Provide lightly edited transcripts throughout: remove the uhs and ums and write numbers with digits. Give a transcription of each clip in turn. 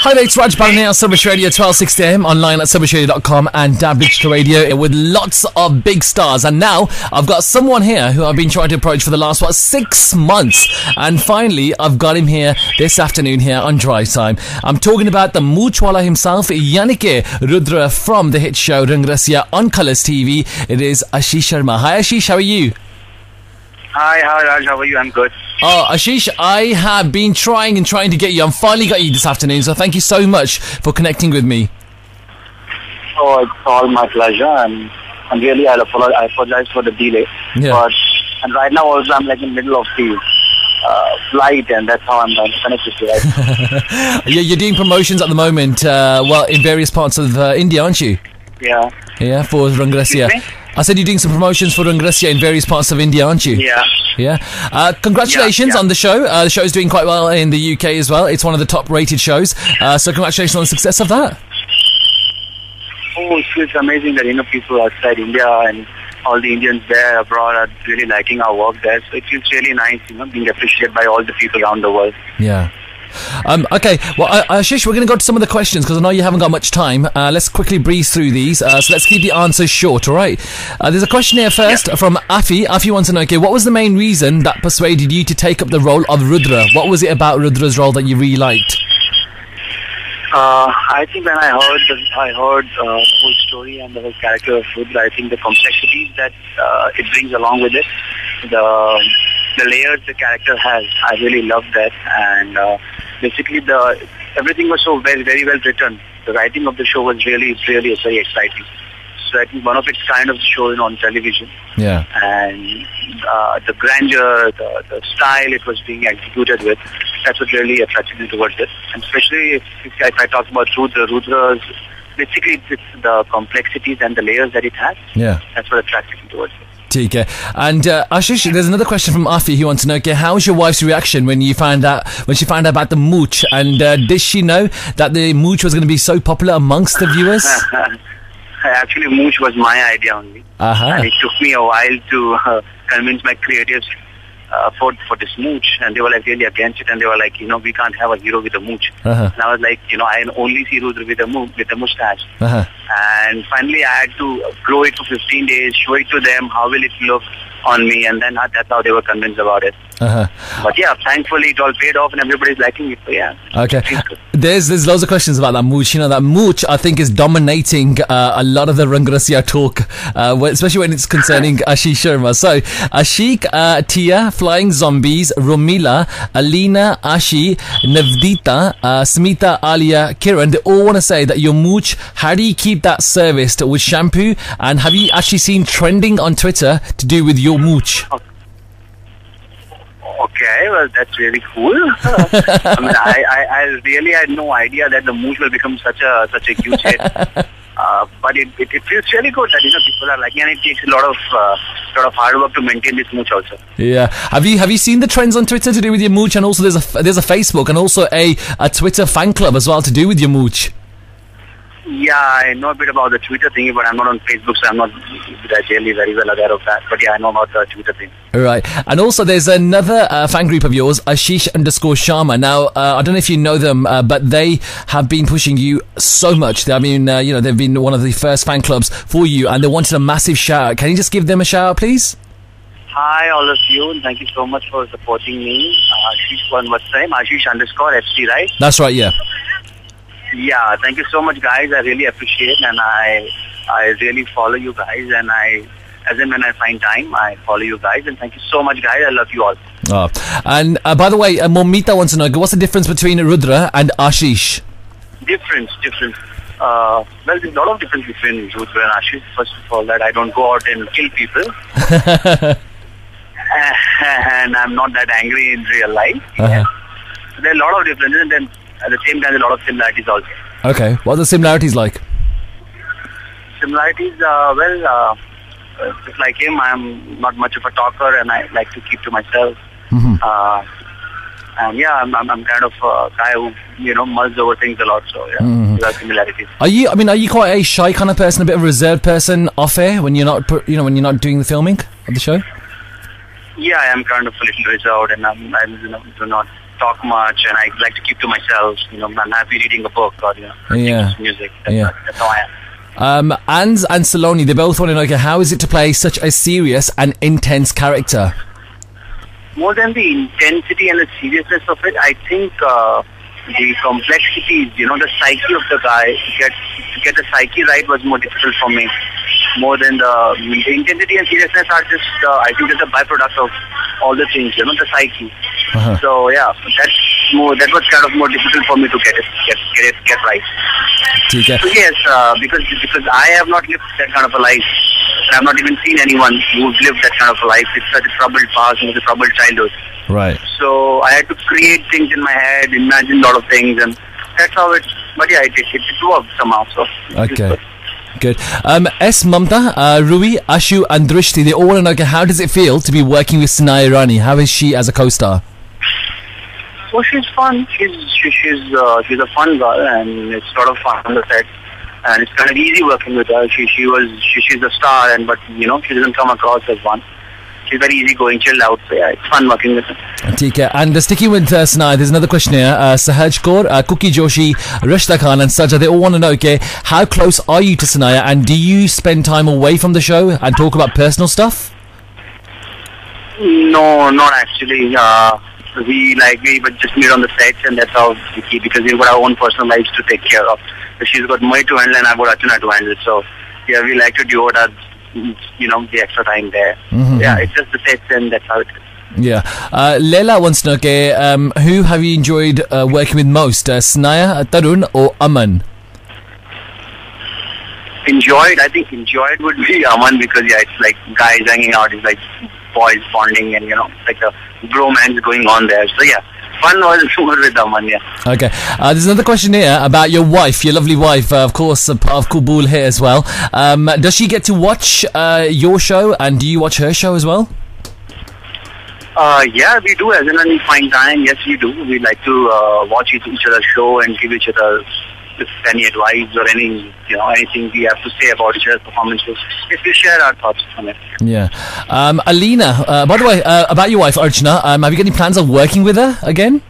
Hi there, it's Baddhan here on Sabras Radio, 1260am, online at sabrasradio.com and DAB Digital Radio with lots of big stars. And now I've got someone here who I've been trying to approach for the last, 6 months. And finally, I've got him here this afternoon here on Drivetime. I'm talking about the Moochwala himself, Yanike Rudra from the hit show Rangrasiya on Colours TV. It is Ashish Sharma. Hi Ashish, how are you? Hi Raj, how are you? I'm good. Oh, Ashish, I have been trying to get you. I finally got you this afternoon, so thank you so much for connecting with me. Oh, it's all my pleasure, and really I apologize for the delay. Yeah. And right now also I'm like in the middle of the flight, and that's how I'm connected to right. You're doing promotions at the moment, in various parts of India, aren't you? Yeah. Yeah, for Rangrasiya. I said you're doing some promotions for Rangrasiya in various parts of India, aren't you? Yeah. Yeah. Congratulations on the show. The show is doing quite well in the UK as well. It's one of the top-rated shows. So congratulations on the success of that. Oh, it's amazing that, people outside India and all the Indians there abroad are really liking our work there. So it feels really nice, being appreciated by all the people around the world. Yeah. Okay, well, Ashish, we're going to go to some of the questions because I know you haven't got much time. Let's quickly breeze through these. So let's keep the answers short, all right? There's a question here first from Afi. Afi wants to know, okay, what was the main reason that persuaded you to take up the role of Rudra? What was it about Rudra's role that you really liked? I think when I heard the whole story and the whole character of Rudra, I think the complexities that it brings along with it, the layers the character has, I really loved that. And basically, everything was so very, very well written. The writing of the show was really very exciting. So I think one of its kind of show on television. Yeah. And the grandeur, the style it was being executed with, that's what really attracted me towards it. And especially if I talk about Rudra's, basically it's the complexities and the layers that it has. Yeah. That's what attracted me towards it. Okay. And Ashish, there's another question from Afi who wants to know, okay, how was your wife's reaction when she found out about the mooch? And did she know that the mooch was going to be so popular amongst the viewers? Actually, mooch was my idea only. And it took me a while to convince my creatives for this mooch, and they were like really against it, and they were like, we can't have a hero with a mooch. And I was like, I only see Rudra with a mustache. And finally I had to grow it for 15 days, show it to them, how will it look on me, and then that's how they were convinced about it. But yeah, thankfully it all paid off and everybody's liking it, so yeah. Okay. There's loads of questions about that mooch. That mooch I think is dominating a lot of the Rangrasiya talk, especially when it's concerning Ashish Sharma. So Ashik, Tia, Flying Zombies, Romila, Alina, Ashi, Navdita, Smita, Alia, Kiran, they all want to say that your mooch, how do you keep that serviced with shampoo? And have you actually seen trending on Twitter to do with your mooch? Okay, well, that's really cool. I mean, I really had no idea that the mooch will become such a huge hit. But it feels really good that people are liking, and it takes a lot of hard work to maintain this mooch also. Yeah. Have you seen the trends on Twitter to do with your mooch? And also there's a Facebook and also a Twitter fan club as well to do with your mooch. Yeah, I know a bit about the Twitter thing, but I'm not on Facebook, so I'm not really very well aware of that. But yeah, I know about the Twitter thing. Right. And also there's another fan group of yours, Ashish_Sharma. Now, I don't know if you know them, but they have been pushing you so much. I mean, they've been one of the first fan clubs for you, and they wanted a massive shout out. Can you just give them a shout out, please? Hi, all of you, and thank you so much for supporting me. Ashish, one more time, Ashish_FC, right? That's right, yeah. Yeah, thank you so much, guys. I really appreciate, and I really follow you guys, and as and when I find time, I follow you guys, and thank you so much, guys. I love you all. Oh. And by the way, Momita wants to know, what's the difference between Rudra and Ashish? Difference. Well, there's a lot of difference between Rudra and Ashish. First of all, that I don't go out and kill people. And I'm not that angry in real life. Yeah. So there are a lot of differences, and then at the same time, a lot of similarities also. Okay. What are the similarities like? Similarities, just like him, I'm not much of a talker, and I like to keep to myself. And yeah, I'm kind of a guy who, mulls over things a lot, so yeah, there are similarities. Are you quite a shy kind of person, a bit of a reserved person off air when you're not, when you're not doing the filming of the show? Yeah, I am kind of a little reserved, and I do not talk much, and I like to keep to myself. I'm happy reading a book or music. That's how I am. Anz and Saloni, they both want to know, okay, how is it to play such a serious and intense character? More than the intensity and the seriousness of it, I think the complexities, the psyche of the guy, to get the psyche right was more difficult for me. More than the intensity and seriousness are just, I think that's a byproduct of all the things, the psyche. So yeah, that was kind of more difficult for me to get right. So yes, because I have not lived that kind of a life. I have not even seen anyone who's lived that kind of a life. It's such a troubled past and it's a troubled childhood. Right. So I had to create things in my head, imagine a lot of things, and that's how it. But yeah, it worked somehow. So okay. Good. S. Mamta, Rui, Ashu and Drishti, they all want to know, okay, how does it feel to be working with Sanaya Rani? How is she as a co-star? Well, she's fun. She's a fun girl, and it's a lot of fun on the set. And it's kind of easy working with her. She's the star, but she doesn't come across as one. She's very easygoing, chilled out. So yeah, it's fun working with her. Okay. And sticking with Sanaya, there's another question here. Sahaj Kaur, Cookie Joshi, Rashta Khan and Saja, they all want to know, okay, how close are you to Sanaya, and do you spend time away from the show and talk about personal stuff? No, not actually. We just meet on the sets, and that's how we keep, because we've got our own personal lives to take care of. So she's got Moi to handle and I've got Archana to handle. So yeah, we like to devote our, the extra time there. Yeah, it's just the sets, and that's how it is. Yeah. Leila wants to know, okay, who have you enjoyed working with most? Sanaya, Tarun or Aman? I think enjoyed would be Aman, because yeah, it's like guys hanging out, it's like boys bonding, and like a bromance going on there. So yeah, fun was with Aman, yeah. Okay. There's another question here about your wife, your lovely wife, of course, part of Kabul here as well. Does she get to watch your show, and do you watch her show as well? Yeah, we do. As in when we find time, yes, we do. We like to watch each other's show and give each other any advice or anything we have to say about each other's performances. If we share our thoughts on it. Yeah. Alina, by the way, about your wife, Archana, have you got any plans of working with her again?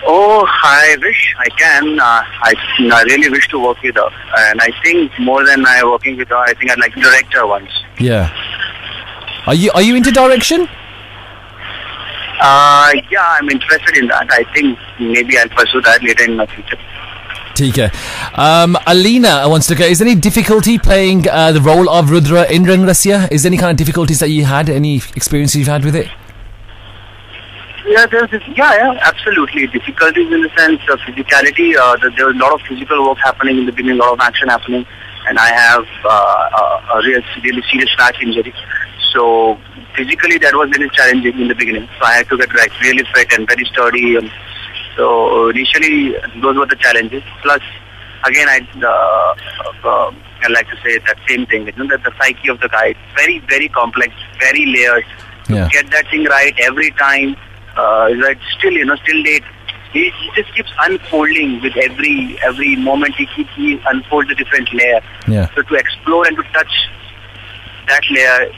Oh, I wish I can. I really wish to work with her. And I think more than working with her, I think I'd like to direct her once. Yeah. Are you into direction? Yeah, I'm interested in that. I think maybe I'll pursue that later in my future. Okay. Alina wants to go, is there any difficulty playing the role of Rudra in Rangrasiya? Is there any kind of difficulties that you had? Any experiences you've had with it? Yeah, absolutely. Difficulties in the sense of physicality. There was a lot of physical work happening in the beginning, a lot of action happening, and I have a really serious back injury. So physically, that was really challenging in the beginning. So I had to get really fit and very sturdy. And so initially, those were the challenges. Plus, again, I'd like to say that same thing. That the psyche of the guy is very, very complex, very layered. Yeah. To get that thing right every time, still late. He just keeps unfolding with every moment. He unfolds a different layer. Yeah. So to explore and to touch that layer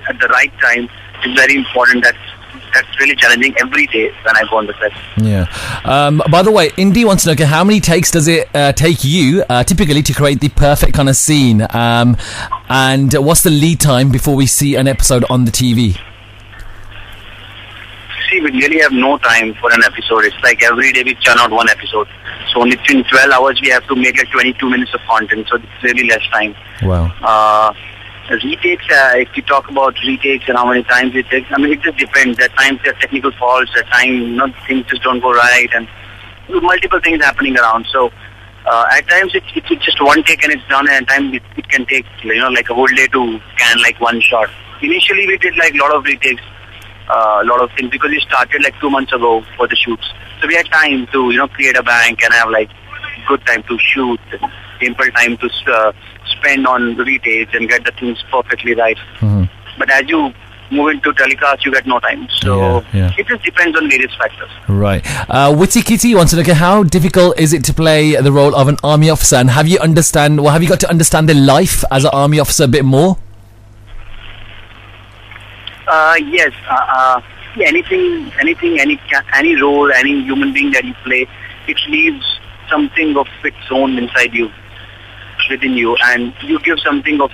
at the right time is very important. That's really challenging every day when I go on the set. Yeah. By the way, Indy wants to know, okay, how many takes does it take you typically to create the perfect kind of scene? And what's the lead time before we see an episode on the TV? See, we really have no time for an episode. It's like every day we churn out one episode. So only in 12 hours we have to make like 22 minutes of content. So it's really less time. Wow. Retakes, if you talk about retakes and how many times it takes, I mean, it just depends. At times there are technical faults, at times things just don't go right, and multiple things happening around. So at times it's just one take and it's done, and at times it can take like a whole day to can like one shot. Initially we did like a lot of retakes, a lot of things, because we started like 2 months ago for the shoots. So we had time to create a bank and have like good time to shoot, and ample time to spend on retakes and get the things perfectly right. Mm-hmm. But as you move into telecast, you get no time. So it just depends on various factors. Right. Witty Kitty wants to know, how difficult is it to play the role of an army officer? And have you got to understand the life as an army officer a bit more? Yes. any role, any human being that you play, it leaves something of its own inside you, within you, and you give something of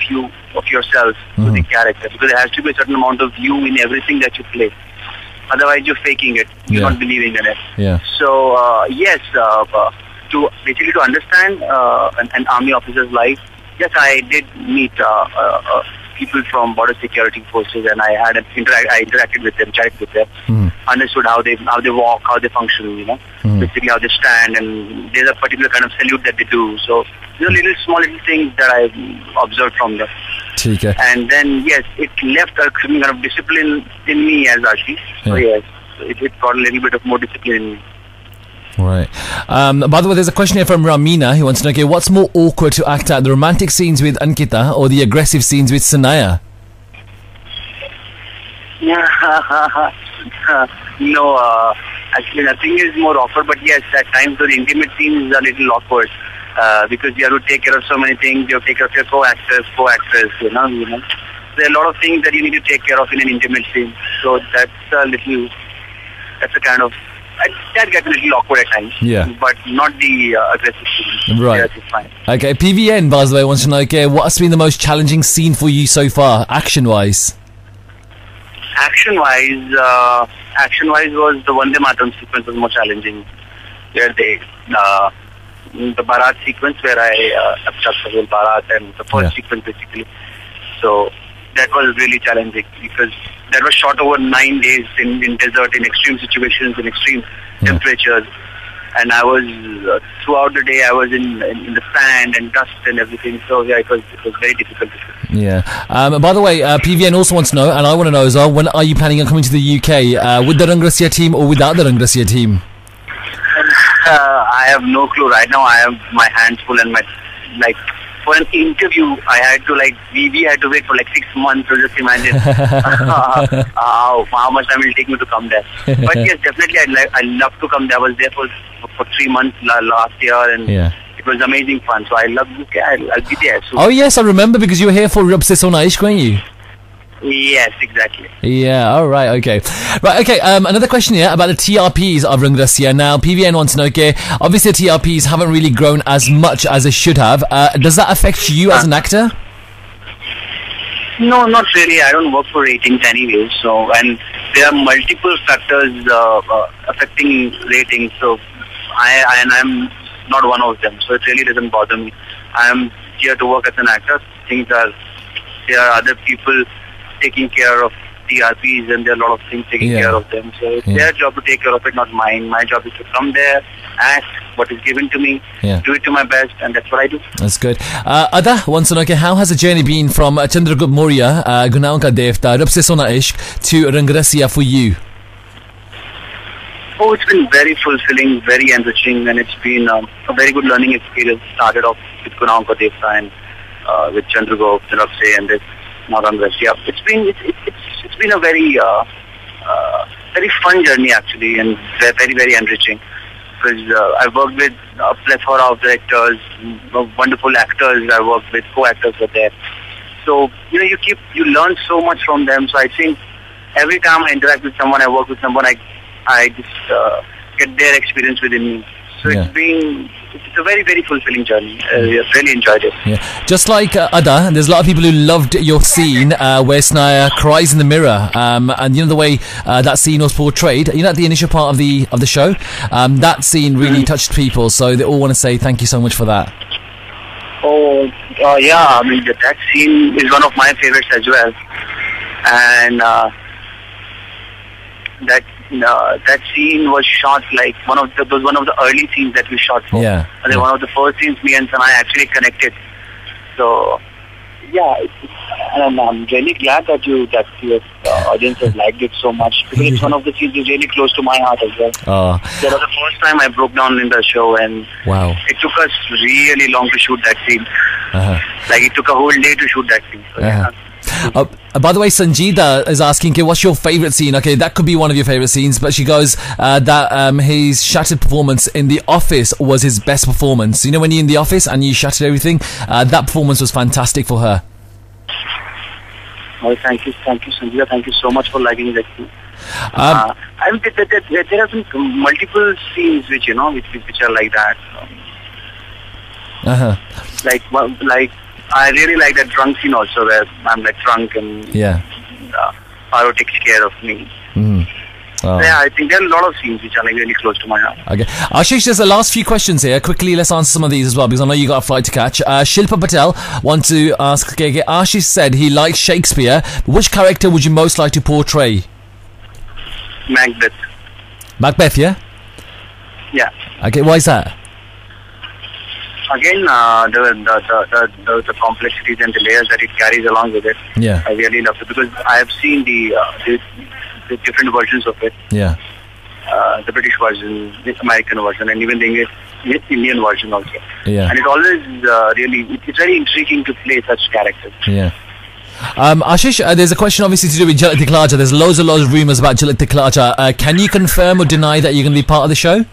yourself to the character, because there has to be a certain amount of you in everything that you play. Otherwise, you're faking it. You're not believing in it. Yeah. So yes, to understand an army officer's life, yes, I did meet people from border security forces, and I had I interacted with them, chatted with them, understood how they walk, how they function, basically how they stand, and there's a particular kind of salute that they do. So small little things that I observed from them. Okay. And then yes, it left a kind of discipline in me as Ashish. So yes, it brought a little bit of more discipline in me. Right. By the way, there's a question here from Ramina who wants to know, okay, what's more awkward to act out, the romantic scenes with Ankita or the aggressive scenes with Sanaya? No, actually nothing is more awkward, but yes, at times the intimate scenes are a little awkward because you have to take care of so many things. You have to take care of your co-actors, There are a lot of things that you need to take care of in an intimate scene. So that gets a little awkward at times. Yeah. But not the aggressive scene. Right. Yes, it's fine. Okay, PVN, by the way, wants to know, okay, what has been the most challenging scene for you so far, action-wise? Action-wise was the Vande Mataram sequence was more challenging. Where the Bharat sequence where I abstract the whole Bharat and the first sequence basically. So that was really challenging because that was shot over 9 days in desert, in extreme situations, in extreme temperatures. And I was, throughout the day, I was in the sand and dust and everything. So yeah, it was very difficult. Yeah. By the way, PVN also wants to know, and I want to know as well, when are you planning on coming to the UK? With the Rangrasiya team or without the Rangrasiya team? I have no clue right now. I have my hands full and for an interview, I had to we had to wait for 6 months. So just imagine how much time it will take me to come there. But yes, definitely I'd love to come there. I was there for 3 months last year, and it was amazing fun. So I love UK. I'll be there soon. Oh yes, I remember because you were here for Rub Se Sona Ishq, weren't you? Yes, exactly. Yeah, all right, okay. Right, okay, another question here about the TRPs of Rangrasiya. Now, PVN wants to know, okay, obviously the TRPs haven't really grown as much as they should have. Does that affect you as an actor? No, not really. I don't work for ratings anyway. So, and there are multiple factors affecting ratings. So, I'm not one of them. So, it really doesn't bother me. I'm here to work as an actor. There are other people taking care of TRPs, and there are a lot of things taking care of them. So it's their job to take care of it, not mine. My job is to come there, act what is given to me, do it to my best, and that's what I do. That's good. Ada wants to know, okay, how has the journey been from Chandragupta Maurya, Gunaon Ka Devta, Rab Se Sona Ishq to Rangrasiya for you? Oh, it's been very fulfilling, very enriching, and it's been a very good learning experience. Started off with Gunaon Ka Devta and with Chandragupta, Rab Se, and this. Rangrasiya. It's been a very very fun journey actually, and very, very enriching because I've worked with a plethora of directors, wonderful actors. I worked with co-actors were there, so you learn so much from them. So I think every time I interact with someone, I work with someone, I just get their experience within me. So it's a very, very fulfilling journey. I've really enjoyed it. Yeah. Just like Ada, there's a lot of people who loved your scene where Snaya cries in the mirror, and the way that scene was portrayed. At the initial part of the show, that scene really touched people. So they all want to say thank you so much for that. Oh, yeah. I mean, that scene is one of my favorites as well, and that scene was shot one of the early scenes that we shot for. Yeah. And then one of the first scenes me and Sanaya actually connected. So yeah, and I'm really glad that your audience has liked it so much because it's one of the scenes that's really close to my heart as well. That was the first time I broke down in the show, and it took us really long to shoot that scene. It took a whole day to shoot that scene. So, by the way, Sanjida is asking, okay, what's your favourite scene? Okay, that could be one of your favourite scenes, but she goes that his shattered performance in The Office was his best performance. When you're in The Office and you shattered everything, that performance was fantastic for her. Well, thank you, Sanjida. Thank you so much for liking that scene. I mean, there have been multiple scenes which are like that. Like I really like that drunk scene also, where I'm like drunk and Paro takes care of me. Oh. Yeah, I think there are a lot of scenes which are like really close to my heart. Okay, Ashish, there's the last few questions here. Quickly, let's answer some of these as well, because I know you got a flight to catch. Shilpa Patel wants to ask, Ashish said he likes Shakespeare. Which character would you most like to portray? Macbeth. Macbeth, yeah? Yeah. Okay, why is that? Again, the complexities and the layers that it carries along with it. Yeah. I really love it, because I have seen the different versions of it. Yeah. The British version, the American version, and even the Indian version also. Yeah. And it always it's very intriguing to play such characters. Yeah. Ashish, there's a question obviously to do with Jhalak Dikhla Ja. There's loads of rumours about Jhalak Dikhla Ja. Can you confirm or deny that you're going to be part of the show?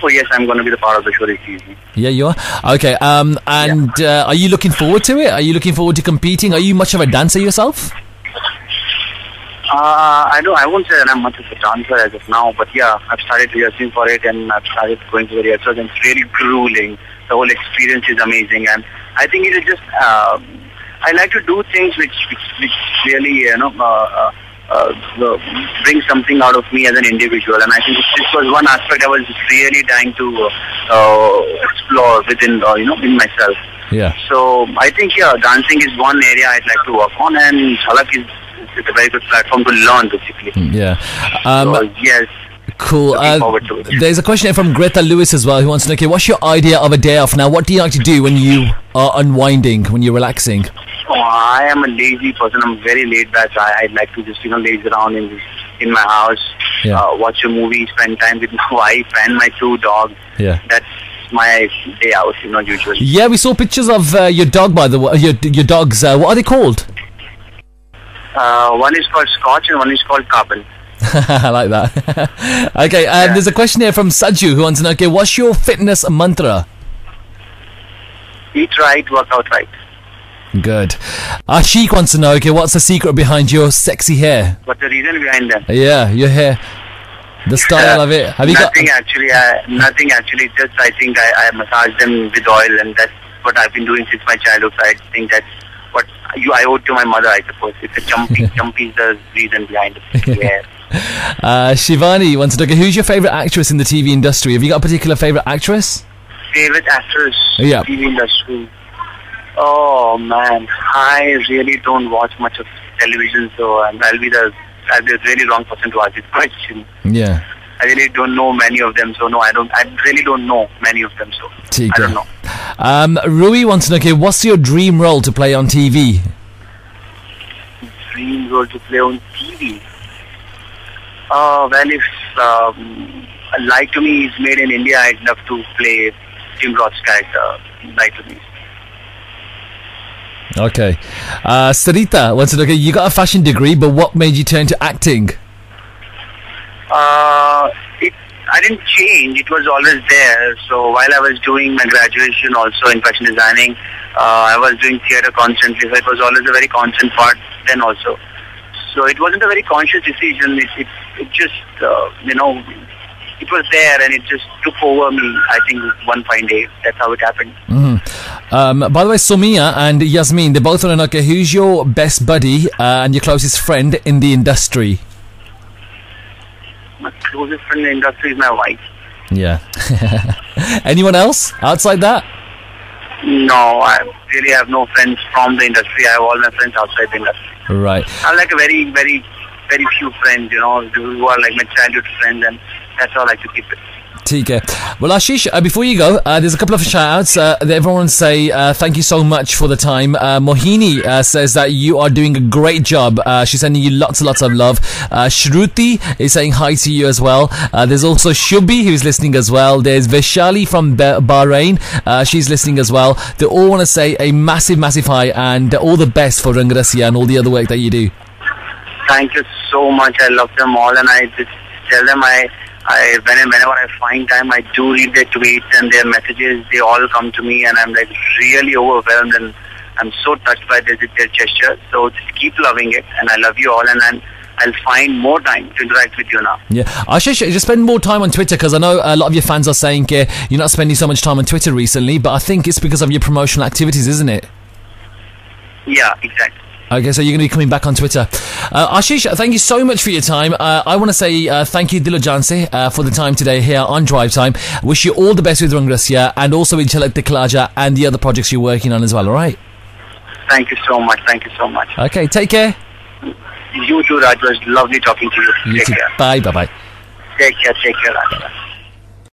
Oh yes, I'm going to be the part of the show this season. Yeah, you are? Okay, are you looking forward to it? Are you looking forward to competing? Are you much of a dancer yourself? I won't say that I'm much of a dancer as of now, but yeah, I've started rehearsing for it, and I've started going to the rehearsals, and it's really grueling. The whole experience is amazing, and I think it is just, I like to do things which really, bring something out of me as an individual, and I think this was one aspect I was really trying to explore within, in myself. Yeah. So I think, dancing is one area I'd like to work on, and Jhalak is a very good platform to learn, basically. Yeah. So, yes. Cool. There's a question here from Greta Lewis as well, who wants to know, okay, what's your idea of a day off? Now, what do you like to do when you are unwinding, when you're relaxing? Oh, I am a lazy person. I'm very laid back. I like to just, laze around in my house, watch a movie, spend time with my wife and my 2 dogs. Yeah. That's my day out, usually. Yeah, we saw pictures of your dog, by the way, your dogs. What are they called? One is called Scotch and one is called Carbon. I like that. Okay, there's a question here from Saju who wants to know, okay, what's your fitness mantra? Eat right, work out right. Good. Ashik wants to know, okay, what's the secret behind your sexy hair? What's the reason behind that? Yeah, your hair. The style of it. Have you nothing actually. Just I think I massage them with oil, and that's what I've been doing since my childhood. So I think that's what I owe to my mother, I suppose. It's a chumpy is the reason behind it. Yeah. Shivani wants to know, okay, who's your favourite actress in the TV industry? Have you got a particular favourite actress? Favorite actress? Yeah. TV industry. Oh man, I really don't watch much of television, so I'll be the really wrong person to ask this question. Yeah. I really don't know many of them, so no, I really don't know many of them, so I don't know. Rui wants to know, okay, what's your dream role to play on TV? Dream role to play on TV? Well, if Like to Me is made in India, I'd love to play Tim Roth's character, Like to Me. Okay. Sarita wants to know, okay, you got a fashion degree, but what made you turn to acting? I didn't change. It was always there. So while I was doing my graduation also in fashion designing, I was doing theatre constantly. So it was always a very constant part then also. So it wasn't a very conscious decision. It just, it was there and it just took over me, I think, one fine day. That's how it happened. Mm-hmm. By the way, Somia and Yasmin, they both want to know, okay, who's your best buddy and your closest friend in the industry? My closest friend in the industry is my wife. Yeah. Anyone else outside that? No, I really have no friends from the industry. I have all my friends outside the industry. Right. I have like a very, very, very few friends, who are like my childhood friends, and that's how I like to keep it. TK. Well, Ashish, before you go, there's a couple of shout-outs that everyone say thank you so much for the time. Mohini says that you are doing a great job. She's sending you lots and lots of love. Shruti is saying hi to you as well. There's also Shubhi who's listening as well. There's Vishali from Bahrain. She's listening as well. They all want to say a massive, massive hi and all the best for Rangrasiya and all the other work that you do. Thank you so much. I love them all, and I just tell them whenever I find time, I do read their tweets and their messages. They all come to me, and I'm like really overwhelmed, and I'm so touched by their gesture. So just keep loving it, and I love you all. And I'll find more time to interact with you now. Yeah, Ashish, just spend more time on Twitter, because I know a lot of your fans are saying you're not spending so much time on Twitter recently, but I think it's because of your promotional activities, isn't it? Yeah, exactly. Okay, so you're going to be coming back on Twitter. Ashish, thank you so much for your time. I want to say thank you, Dilo Janse, for the time today here on Drive Time. Wish you all the best with Rangrasiya and also with Chalak Diklaja and the other projects you're working on as well, all right? Thank you so much. Thank you so much. Okay, take care. You too, Raj. It was lovely talking to you. You Take too. care. Bye, bye-bye. Take care, Raj.